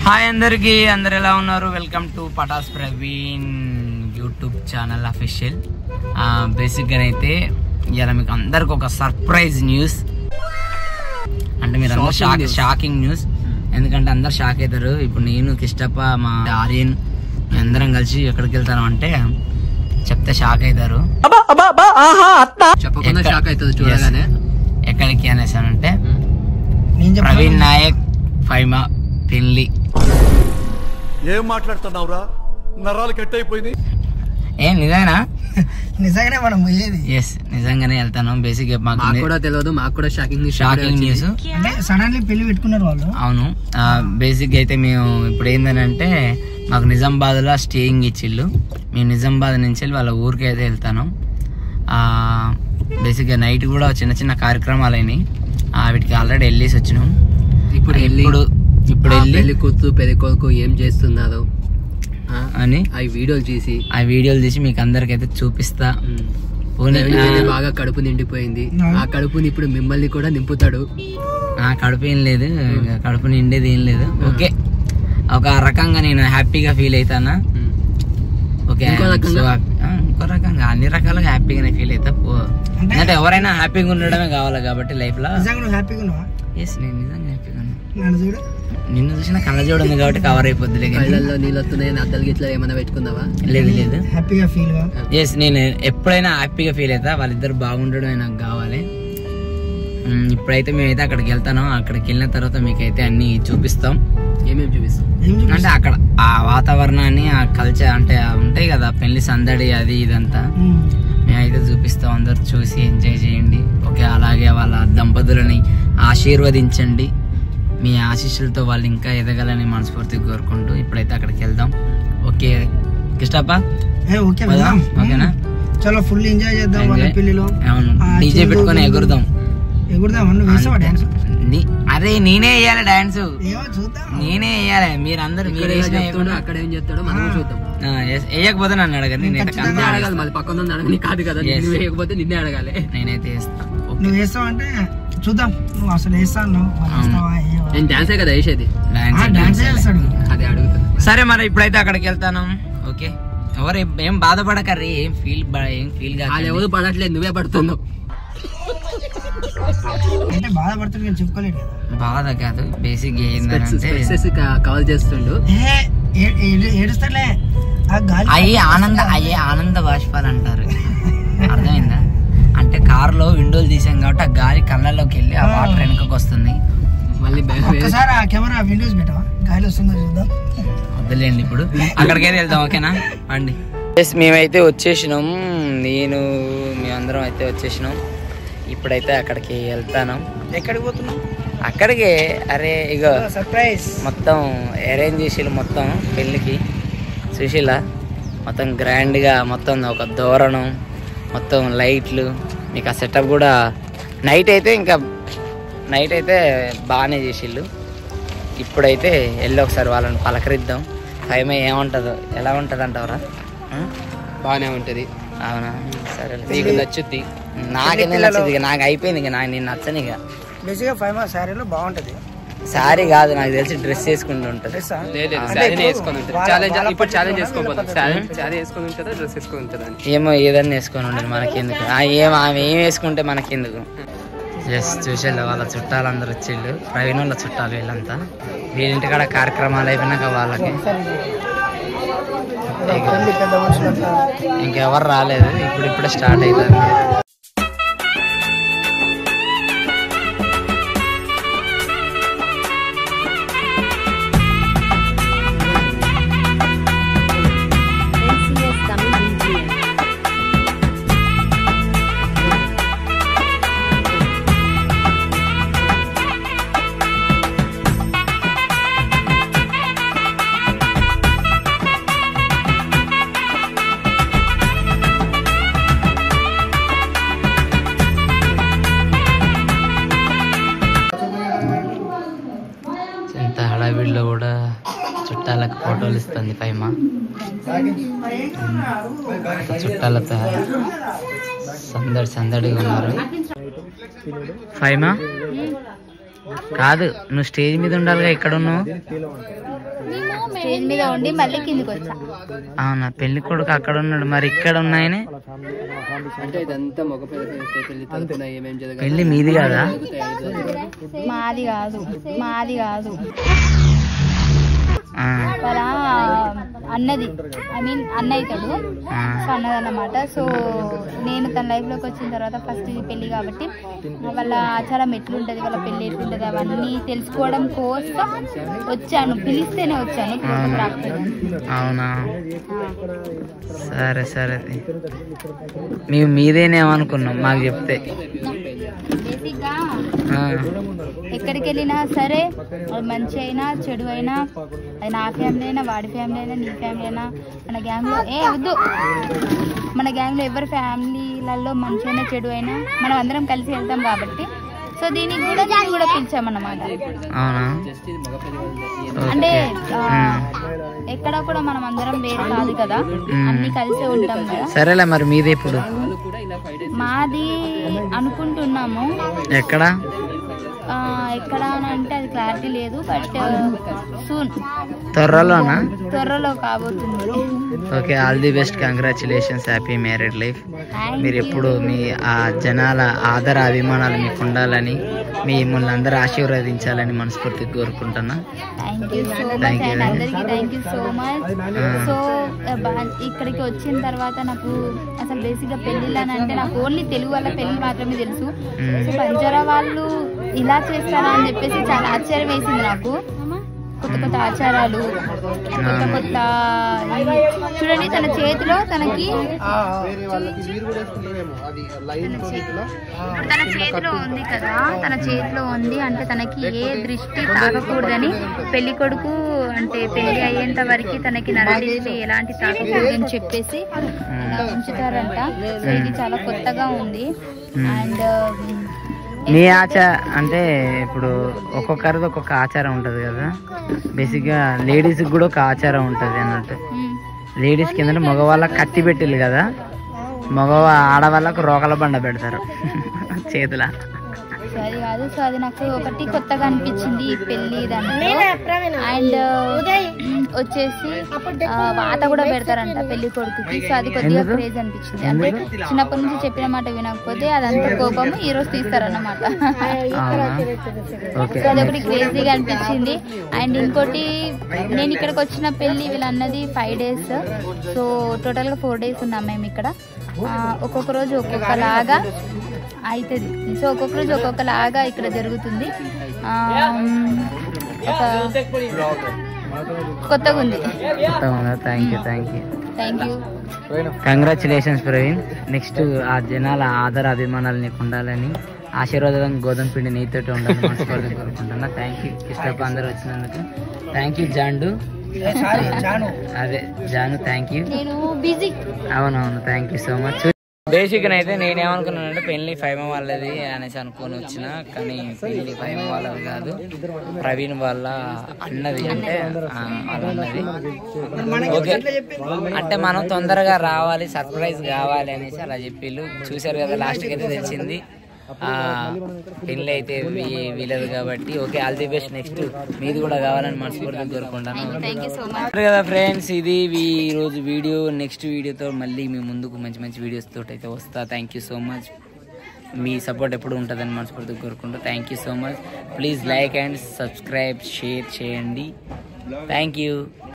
Hi అందరికి, అందరు ఎలా ఉన్నారు? Welcome to Patas Praveen YouTube channel official. బేసిక్గా అయితే ఇవాళ మీకు అందరికి ఒక సర్ప్రైజ్ న్యూస్, అంటే మీరు అందరూ షాకింగ్ న్యూస్. ఎందుకంటే అందరు షాక్ అవుతారు. ఇప్పుడు నేను కిష్టప్ప మా ఆర్యన్ అందరం కలిసి ఎక్కడికి వెళ్తాను అంటే చెప్తే షాక్ అవుతారు. చెప్పకుండా షాక్ అవుతుంది చూడగానే. ఎక్కడికి అనేసానంటే ప్రవీణ్ నాయక్ ఫైమా పెళ్లి. ఏం మాట్లాడుతున్నావురా? నరాలు కట్ అయిపోయింది. ఏం నిజంగానా? నిజంగానే మనం పోయేది. ఎస్, నిజంగానే వెళ్తాను. బేసిక్ మాకు కూడా తెలియదు, మాకు కూడా షాకింగ్ న్యూస్. అంటే సడన్లీ పెళ్లి పెట్టుకున్నారు వాళ్ళు. అవును, బేసిక్ అయితే మేము ఇప్పుడు ఏంటంటే మాకు నిజామాబాద్ లో స్టేయింగ్ ఇచ్చిళ్ళు. మేము నిజామాబాద్ నుంచి వాళ్ళ ఊరికి అయితే వెళ్తాను. బేసిక్గా నైట్ కూడా చిన్న చిన్న కార్యక్రమాలు అయినాయి, వీటికి ఆల్రెడీ వెళ్ళేసి వచ్చినాం. ఇప్పుడు పెళ్లి కూతురు పెళ్లి కొడుకు ఏం చేస్తున్నారు అని ఆ వీడియోలు తీసి మీకు అందరికైతే చూపిస్తా. బాగా కడుపు నిండిపోయింది. ఆ కడుపుని ఇప్పుడు మిమ్మల్ని కూడా నింపుతాడు. కడుపు ఏం లేదు, కడుపు నిండేది ఏం లేదు. ఓకే, ఒక రకంగా నేను హ్యాపీగా ఫీల్ అవుతానా. ఓకే, ఇంకో రకంగా అన్ని రకాలుగా హ్యాపీగానే ఫీల్ అవుతా. అంటే ఎవరైనా హ్యాపీగా ఉండడమే కావాలి కాబట్టి లైఫ్ లో. హ్యాపీగా ఉన్నావా? ఎస్, నేను నిజంగా హ్యాపీగా ఉన్నా. నిన్ను చూసిన కళ్ళజోడు ఉంది కాబట్టి కవర్ అయిపోద్ది. కళ్ళల్లో నీళ్ళు వస్తున్నాయి, అద్దలు గిట్లా ఏమైనా పెట్టుకున్నావా? లేదు. హ్యాపీగా ఫీల్ గా. ఎస్, నేను ఎప్పుడైనా హ్యాపీగా ఫీల్ అవుతా. వాళ్ళిద్దరు బాగుండడమే నాకు కావాలి. ఇప్పుడైతే మేమైతే అక్కడికి వెళ్తాను. అక్కడికి వెళ్ళిన తర్వాత మీకైతే అన్ని చూపిస్తాం. ఏమేమి చూపిస్తాం అంటే అక్కడ ఆ వాతావరణాన్ని, ఆ కల్చర్, అంటే ఉంటాయి కదా పెళ్లి సందడి, అది ఇదంతా మేమైతే చూపిస్తాం. అందరు చూసి ఎంజాయ్ చేయండి. ఓకే, అలాగే వాళ్ళ దంపతులని ఆశీర్వదించండి. మీ ఆశీస్సులతో వాళ్ళు ఇంకా ఎదగాలని మనస్ఫూర్తిగా కోరుకుంటూ ఇప్పుడైతే అక్కడికి వెళ్దాం. ఓకే కిష్టప్ప, ఓకేనా? చాలా ఫుల్ ఎంజాయ్ చేద్దాం వాళ్ళ పెళ్లిలో. అవును, డీజే పెట్టుకొని ఎగురుదాం. అరే నేనే వేయాలి డాన్స్, నేనే వేయాలి. మీరు అందరు అక్కడ ఏం చేస్తాడో మనం చూద్దాం. వేయకపోతే నన్ను అడగండి, నేనైతే అడగాలి. మళ్ళీ పక్కన అడగని కాదు కదా, వేయకపోతే నిన్నే అడగాలి. నేనైతే వేస్తా. నువ్వు వేస్తావు అంటే చూద్దాం. నువ్వు అసలు వేస్తాను. నేను డాన్సే కదా వేసేది, అదే అడుగుతాను. సరే, మరి ఇప్పుడైతే అక్కడికి వెళ్తాను. ఓకే, ఎవరు ఏం బాధపడకర్రీ, ఏం ఫీల్ కాదు. ఎవరు పడట్లేదు, నువ్వే పడుతున్నావు. అంటే బాధపడుతుంది చెప్పుకోలేదు కదా. బాధ కాదు, బేసిక్ కాల్ చేస్తుండు. ఏడుస్తాలే, అయ్యే ఆనంద బాష్పాలు అంటారు. అర్థమైందా? అంటే కారులో విండోలు తీసాం కాబట్టి ఆ గాలి కళ్ళల్లోకి వెళ్ళి ఆ వాటర్ వెనుకకు వస్తుంది. మళ్ళీ ఒకసారి ఆ కెమెరా విండోస్ పెట్టవా, గాలి వస్తుందో చూద్దాం. వద్దులేండి, ఇప్పుడు అక్కడికైతే వెళ్దాం. ఓకేనా అండి? ఎస్, మేమైతే వచ్చేసినాం. మేమందరం అయితే వచ్చేసినాం. ఇప్పుడైతే అక్కడికి వెళ్తాను. ఎక్కడికి పోతున్నాం? అక్కడికి. అరే ఇగో సర్ప్రైజ్ మొత్తం అరేంజ్ చేసి మొత్తం పెళ్ళికి సుశీల మొత్తం గ్రాండ్గా, మొత్తం ఒక దూరణం, మొత్తం లైట్లు, మీకు ఆ సెటప్ కూడా నైట్ అయితే బాగానే చేసిళ్ళు. ఇప్పుడైతే వెళ్ళి ఒకసారి వాళ్ళని పలకరిద్దాం. ఫైవ్ ఏముంటుందో, ఎలా ఉంటుంది అంటావరా? బాగానే ఉంటుంది. అవునా? సరే, నీకు నచ్చుద్ది. నాకెందుకు నచ్చుద్ది? నాకు అయిపోయింది, ఇక నేను నచ్చని. ఇక బేసిక్గా ఫైవ్ శారీలో బాగుంటుంది. శారీ కాదు, నాకు తెలిసి డ్రెస్ వేసుకుంటూ ఉంటుంది. ఏమో ఏదన్నా వేసుకొని ఉంటుంది, మనకెందుకు? ఆమె ఏం వేసుకుంటే మనకెందుకు? జస్ట్ చూసేళ్ళు వాళ్ళ చుట్టాలందరూ వచ్చిళ్ళు. ప్రవీణ్ వాళ్ళ చుట్టాలు వీళ్ళంతా. వీళ్ళింటికాడ కార్యక్రమాలు అయిపోయినాక వాళ్ళకి ఇంకెవరు రాలేదు. ఇప్పుడే స్టార్ట్ అవుతుంది. హడావిడిలో కూడా చుట్టాలకు ఫోటోలు ఇస్తుంది ఫైమా. చుట్టాలతో సందడిగా ఉన్నారు. ఫైమా కాదు, నువ్వు స్టేజ్ మీద ఉండాలిగా, ఇక్కడ ఉన్నావు. స్టేజ్ మీద ఉండి మళ్ళీ కిందికి వచ్చా. అవునా, పెళ్లి కొడుకు అక్కడ ఉన్నాడు, మరి ఇక్కడ ఉన్నాయని. అంటే ఇదంతా మగ పెళ్లి తరపున ఏమేం జరగాలి? పెళ్లి మీది కాదా? మాది కాదు వాళ్ళ అన్నది, ఐ మీన్ అన్న అవుతాడు. సో అన్నదన్నమాట. సో నేను తన లైఫ్లోకి వచ్చిన తర్వాత ఫస్ట్ ఇది పెళ్లి కాబట్టి వాళ్ళ ఆచారం ఎట్లుంటది, వాళ్ళ పెళ్లి ఎట్లుంటది అవన్నీ తెలుసుకోవడం కోసం వచ్చాను. పిలిస్తేనే వచ్చాను. అవునా, సరే సరే. మేము మీదేనేమనుకున్నాం మాకు చెప్తే. బేసిక్గా ఎక్కడికి వెళ్ళినా సరే, అది మంచి అయినా చెడు అయినా, అది నా ఫ్యామిలీ అయినా వాడి ఫ్యామిలీ అయినా నీ ఫ్యామిలీ అయినా, మన గ్యాంగ్లో మన గ్యాంగ్లో ఎవరి ఫ్యామిలీలలో మంచి అయినా చెడు అయినా మనం అందరం కలిసి వెళ్తాం కాబట్టి సో దీనికి కూడా పిలిచామన్నమాట. అంటే ఎక్కడ కూడా మనం అందరం వేరు కాదు కదా, అన్ని కలిసే ఉంటాం కదా. సరేలే, మరి మీది ఇప్పుడు? మాది అనుకుంటున్నాము. ఎక్కడ అని అంటే అది క్లారిటీ లేదు, బట్ సూన్, త్వరలో కాబోతుంది. Okay, all the best, congratulations, happy married life. మీరు ఎప్పుడు మీ ఆ జనాల ఆదర అభిమానాలు మీకు ఉండాలని, మిమ్మల్ని అందరూ ఆశీర్వదించాలని మనస్ఫూర్తిగా కోరుకుంటున్నా. Thank you so much and అందరికీ thank you so much. So ఇక్కడికి వచ్చిన తర్వాత నాకు అసలు బేసిక్గా పెళ్ళిళ్ళు అని అంటే నాకు ఓన్లీ తెలుగు వాళ్ళ పెళ్ళి మాత్రమే తెలుసు. సో బంజారా వాళ్ళు ఇలా చేస్తారా అని చెప్పేసి చాలా ఆశ్చర్యం వేసింది నాకు. కొత్త ఆచారాలు, కొత్త చూడండి, తన చేతిలో తనకి తన చేతిలో ఉంది కదా, తన చేతిలో ఉంది అంటే తనకి ఏ దృష్టి తాకకూడదని పెళ్లి కొడుకు అంటే పెళ్లి అయ్యేంత వరకు తనకి నరదృష్టి ఎలాంటి తాకకూడదు అని చెప్పేసి ఉంచుతారంట. సో ఇది చాలా కొత్తగా ఉంది. అండ్ మీ అంటే ఇప్పుడు ఒక్కొక్కరిది ఒక్కొక్క ఆచారం ఉంటుంది కదా. బేసిక్గా లేడీస్కి కూడా ఒక ఆచారం ఉంటుంది అన్నట్టు. లేడీస్ కింద మగవాళ్ళకి కత్తి పెట్టిల్లు కదా, ఆడవాళ్ళకు రోకల బండ పెడతారు చేతుల. సో అది కాదు. సో అది నాకు ఒకటి కొత్తగా అనిపించింది ఈ పెళ్లి దాంట్లో. అండ్ వచ్చేసి వాత కూడా పెడతారంట పెళ్లి కొడుకుకి. సో అది కొద్దిగా క్రేజ్ అనిపించింది. అంటే చిన్నప్పటి నుంచి చెప్పిన మాట వినకపోతే అదంతా కోపము ఈ రోజు తీస్తారన్నమాట. సో అదొకటి క్రేజీగా అనిపించింది. అండ్ ఇంకోటి, నేను ఇక్కడికి వచ్చిన పెళ్లి వీళ్ళన్నది 5 days. సో టోటల్గా 4 days ఉన్నాం మేము ఇక్కడ. ఒక్కొక్క రోజు ఒక్కొక్కలాగా అవుతుంది. సో ఒక్కొక్క రోజు ఒక్కొక్కలాగా ఇక్కడ జరుగుతుంది. కొత్తగా ఉంది. Thank you. Congratulations Praveen. Next ఆ జనాల ఆదర అభిమానాలు నీకు ఉండాలని, ఆశీర్వాదం గోధుమ పిండి నీతోటి ఉండాలని మనస్ఫూర్తిగా కోరుకుంటున్నా. థ్యాంక్ యూ ఇష్టపడి అందరూ వచ్చినందుకు. థ్యాంక్ యూ జాండు. అదే జాను, థ్యాంక్ యూ. అవునవును, థ్యాంక్ యూ సో మచ్. బేసిక్గా అయితే నేనేమనుకున్నానంటే పెళ్లి 5 వాళ్ళది అనేసి అనుకొని వచ్చిన, కానీ పెళ్లి 5 వాళ్ళది కాదు, ప్రవీణ్ వాళ్ళ అన్నది. అంటే వాళ్ళ అన్నది. ఓకే, అంటే మనం తొందరగా రావాలి, సర్ప్రైజ్ కావాలి అనేసి అలా చెప్పిళ్ళు. చూసారు కదా, లాస్ట్కి అయితే తెలిసింది పెళ్ళి అయితే వీలదు కాబట్టి. Okay, all the best. Next మీది కూడా కావాలని మనస్ఫూర్తిగా కోరుకుంటాను కదా ఫ్రెండ్స్. ఇది ఈ రోజు వీడియో. నెక్స్ట్ వీడియోతో మళ్ళీ మీ ముందుకు మంచి మంచి వీడియోస్ తోటి అయితే వస్తా. Thank you so much. మీ సపోర్ట్ ఎప్పుడు ఉంటుందని మనస్ఫూర్తిగా కోరుకుంటా. Thank you so much. Please like and subscribe, share చేయండి. Thank you.